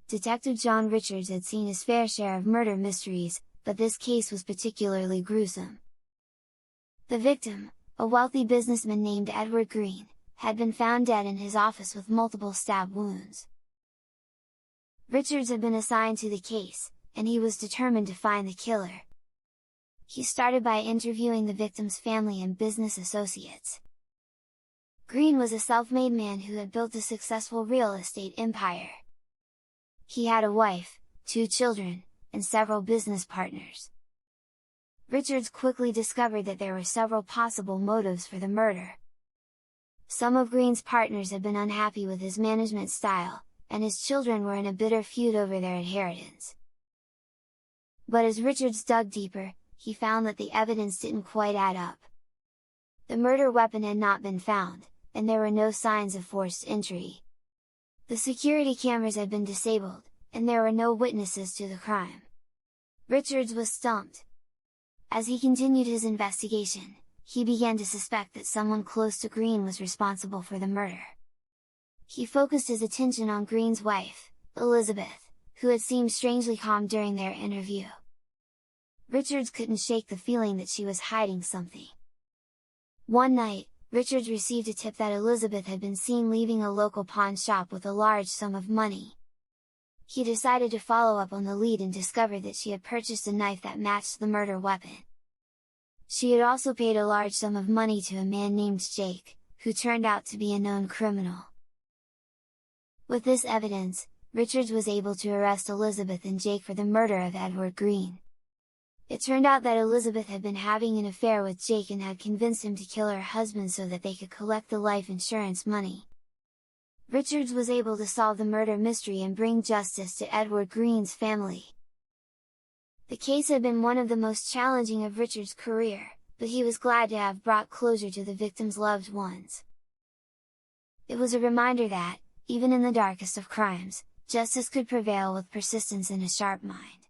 Detective John Richards had seen his fair share of murder mysteries, but this case was particularly gruesome. The victim, a wealthy businessman named Edward Green, had been found dead in his office with multiple stab wounds. Richards had been assigned to the case, and he was determined to find the killer. He started by interviewing the victim's family and business associates. Green was a self-made man who had built a successful real estate empire. He had a wife, 2 children, and several business partners. Richards quickly discovered that there were several possible motives for the murder. Some of Green's partners had been unhappy with his management style, and his children were in a bitter feud over their inheritance. But as Richards dug deeper, he found that the evidence didn't quite add up. The murder weapon had not been found, and there were no signs of forced entry. The security cameras had been disabled, and there were no witnesses to the crime. Richards was stumped. As he continued his investigation, he began to suspect that someone close to Green was responsible for the murder. He focused his attention on Green's wife, Elizabeth, who had seemed strangely calm during their interview. Richards couldn't shake the feeling that she was hiding something. One night, Richards received a tip that Elizabeth had been seen leaving a local pawn shop with a large sum of money. He decided to follow up on the lead and discovered that she had purchased a knife that matched the murder weapon. She had also paid a large sum of money to a man named Jake, who turned out to be a known criminal. With this evidence, Richards was able to arrest Elizabeth and Jake for the murder of Edward Green. It turned out that Elizabeth had been having an affair with Jake and had convinced him to kill her husband so that they could collect the life insurance money. Richards was able to solve the murder mystery and bring justice to Edward Green's family. The case had been one of the most challenging of Richards' career, but he was glad to have brought closure to the victim's loved ones. It was a reminder that, even in the darkest of crimes, justice could prevail with persistence and a sharp mind.